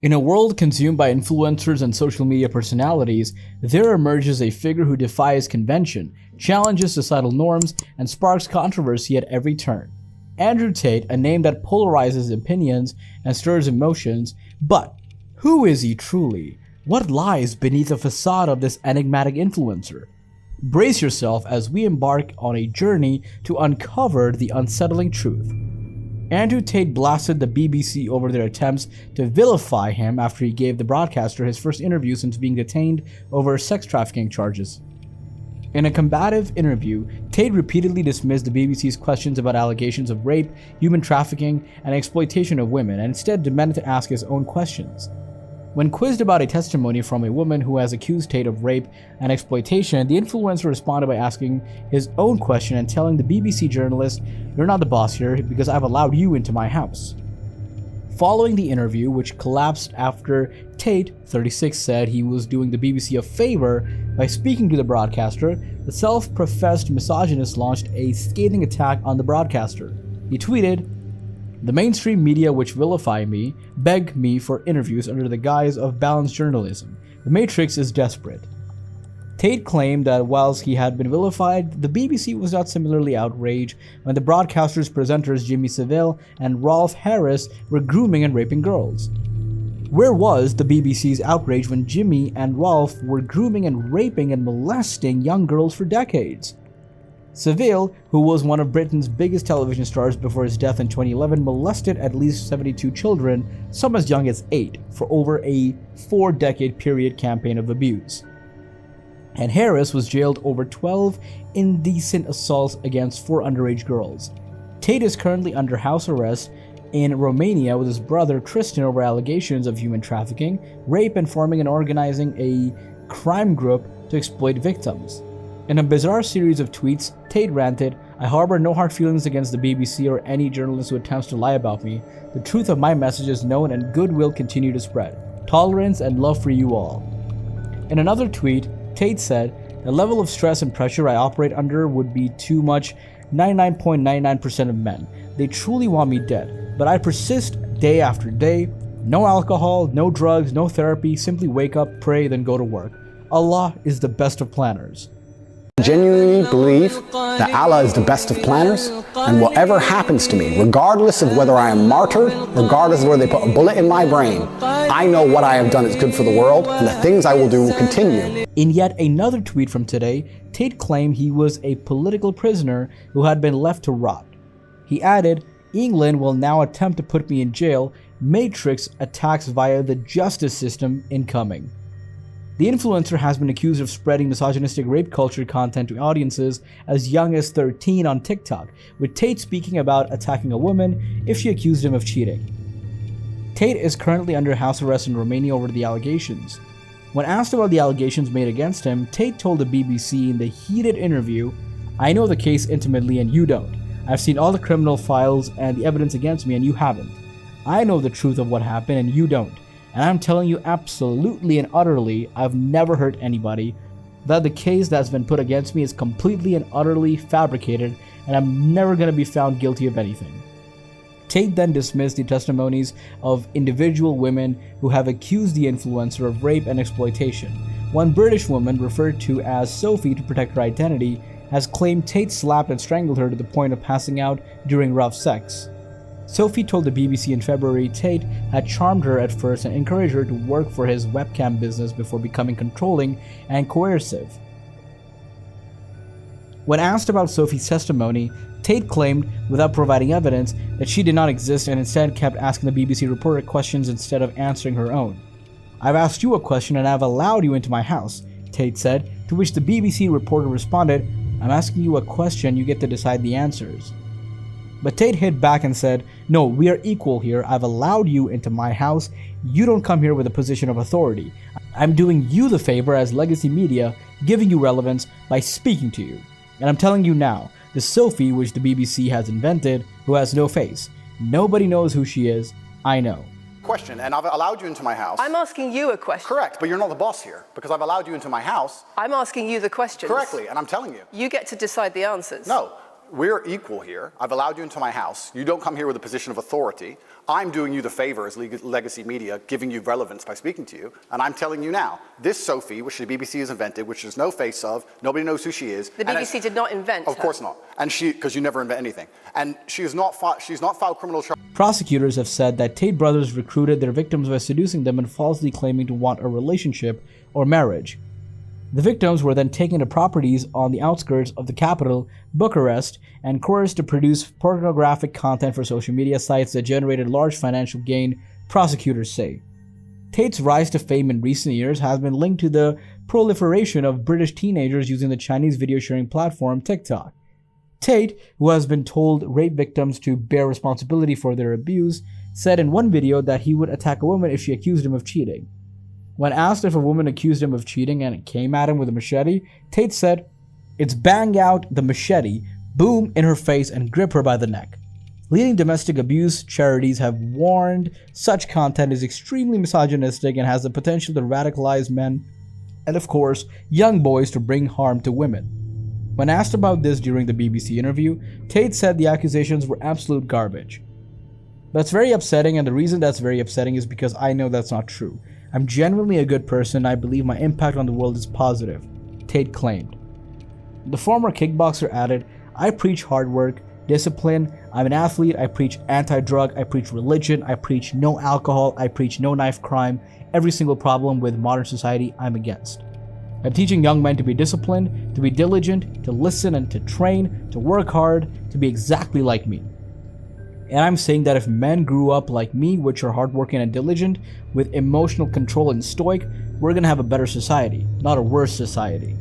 In a world consumed by influencers and social media personalities, there emerges a figure who defies convention, challenges societal norms, and sparks controversy at every turn. Andrew Tate, a name that polarizes opinions and stirs emotions, but who is he truly? What lies beneath the facade of this enigmatic influencer? Brace yourself as we embark on a journey to uncover the unsettling truth. Andrew Tate blasted the BBC over their attempts to vilify him after he gave the broadcaster his first interview since being detained over sex trafficking charges. In a combative interview, Tate repeatedly dismissed the BBC's questions about allegations of rape, human trafficking, and exploitation of women, and instead demanded to ask his own questions. When quizzed about a testimony from a woman who has accused Tate of rape and exploitation, the influencer responded by asking his own question and telling the BBC journalist, "You're not the boss here because I've allowed you into my house." Following the interview, which collapsed after Tate, 36, said he was doing the BBC a favor by speaking to the broadcaster, the self-professed misogynist launched a scathing attack on the broadcaster. He tweeted, "The mainstream media which vilify me beg me for interviews under the guise of balanced journalism. The Matrix is desperate." Tate claimed that whilst he had been vilified, the BBC was not similarly outraged when the broadcaster's presenters Jimmy Savile and Rolf Harris were grooming and raping girls. Where was the BBC's outrage when Jimmy and Rolf were grooming and raping and molesting young girls for decades? Savile, who was one of Britain's biggest television stars before his death in 2011, molested at least 72 children, some as young as 8, for over a 4-decade period campaign of abuse. And Harris was jailed over 12 indecent assaults against 4 underage girls. Tate is currently under house arrest in Romania with his brother Tristan over allegations of human trafficking, rape, and forming and organizing a crime group to exploit victims. In a bizarre series of tweets, Tate ranted, "I harbor no hard feelings against the BBC or any journalist who attempts to lie about me. The truth of my message is known and good will continue to spread. Tolerance and love for you all." In another tweet, Tate said, "The level of stress and pressure I operate under would be too much 99.99% of men. They truly want me dead, but I persist day after day. No alcohol, no drugs, no therapy, simply wake up, pray, then go to work. Allah is the best of planners." I genuinely believe that Allah is the best of planners, and whatever happens to me, regardless of whether I am martyred, regardless of whether they put a bullet in my brain, I know what I have done is good for the world, and the things I will do will continue. In yet another tweet from today, Tate claimed he was a political prisoner who had been left to rot. He added, "England will now attempt to put me in jail. Matrix attacks via the justice system incoming." The influencer has been accused of spreading misogynistic rape culture content to audiences as young as 13 on TikTok, with Tate speaking about attacking a woman if she accused him of cheating. Tate is currently under house arrest in Romania over the allegations. When asked about the allegations made against him, Tate told the BBC in the heated interview, "I know the case intimately and you don't. I've seen all the criminal files and the evidence against me and you haven't. I know the truth of what happened and you don't. And I'm telling you absolutely and utterly, I've never hurt anybody, that the case that's been put against me is completely and utterly fabricated, and I'm never going to be found guilty of anything." Tate then dismissed the testimonies of individual women who have accused the influencer of rape and exploitation. One British woman, referred to as Sophie to protect her identity, has claimed Tate slapped and strangled her to the point of passing out during rough sex. Sophie told the BBC in February Tate had charmed her at first and encouraged her to work for his webcam business before becoming controlling and coercive. When asked about Sophie's testimony, Tate claimed, without providing evidence, that she did not exist and instead kept asking the BBC reporter questions instead of answering her own. "I've asked you a question and I've allowed you into my house," Tate said, to which the BBC reporter responded, "I'm asking you a question, you get to decide the answers." But Tate hit back and said, "No, we are equal here. I've allowed you into my house. You don't come here with a position of authority. I'm doing you the favor as legacy media, giving you relevance by speaking to you. And I'm telling you now, the Sophie which the BBC has invented, who has no face. Nobody knows who she is. I know." Question, and I've allowed you into my house. I'm asking you a question. Correct, but you're not the boss here, because I've allowed you into my house. I'm asking you the questions. Correctly, and I'm telling you. You get to decide the answers. No. we're equal here. I've allowed you into my house. You don't come here with a position of authority. I'm doing you the favor as legacy media, giving you relevance by speaking to you. And I'm telling you now, this Sophie, which the BBC has invented, which there's no face of, nobody knows who she is. The BBC did not invent Of course not. And because you never invent anything. And she's not filed criminal charges. Prosecutors have said that Tate brothers recruited their victims by seducing them and falsely claiming to want a relationship or marriage. The victims were then taken to properties on the outskirts of the capital, Bucharest, and coerced to produce pornographic content for social media sites that generated large financial gain, prosecutors say. Tate's rise to fame in recent years has been linked to the proliferation of British teenagers using the Chinese video sharing platform TikTok. Tate, who has been told rape victims to bear responsibility for their abuse, said in one video that he would attack a woman if she accused him of cheating. When asked if a woman accused him of cheating and came at him with a machete, Tate said, "It's bang out the machete, boom in her face and grip her by the neck." Leading domestic abuse charities have warned such content is extremely misogynistic and has the potential to radicalize men and, of course, young boys to bring harm to women. When asked about this during the BBC interview, Tate said the accusations were absolute garbage. That's very upsetting, and the reason that's very upsetting is because I know that's not true. I'm genuinely a good person, and I believe my impact on the world is positive, Tate claimed. The former kickboxer added, "I preach hard work, discipline, I'm an athlete, I preach anti-drug, I preach religion, I preach no alcohol, I preach no knife crime, every single problem with modern society I'm against. I'm teaching young men to be disciplined, to be diligent, to listen and to train, to work hard, to be exactly like me. And I'm saying that if men grew up like me, which are hardworking and diligent, with emotional control and stoic, we're gonna have a better society, not a worse society.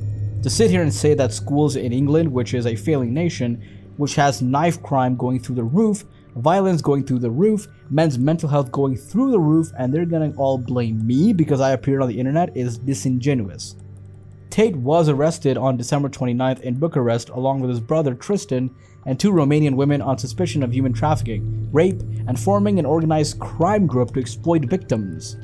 To sit here and say that schools in England, which is a failing nation, which has knife crime going through the roof, violence going through the roof, men's mental health going through the roof, and they're gonna all blame me because I appeared on the internet is disingenuous." Tate was arrested on December 29th in Bucharest along with his brother Tristan and 2 Romanian women on suspicion of human trafficking, rape, and forming an organized crime group to exploit victims.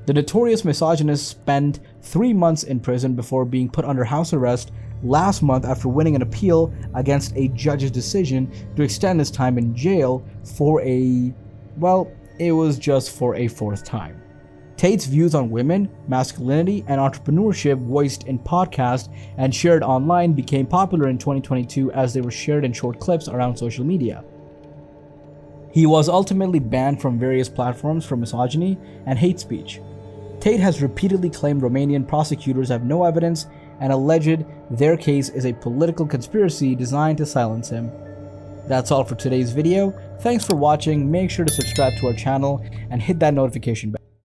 The notorious misogynist spent 3 months in prison before being put under house arrest last month after winning an appeal against a judge's decision to extend his time in jail for it was just for a 4th time. Tate's views on women, masculinity, and entrepreneurship voiced in podcasts and shared online became popular in 2022 as they were shared in short clips around social media. He was ultimately banned from various platforms for misogyny and hate speech. Tate has repeatedly claimed Romanian prosecutors have no evidence and alleged their case is a political conspiracy designed to silence him. That's all for today's video. Thanks for watching. Make sure to subscribe to our channel and hit that notification bell.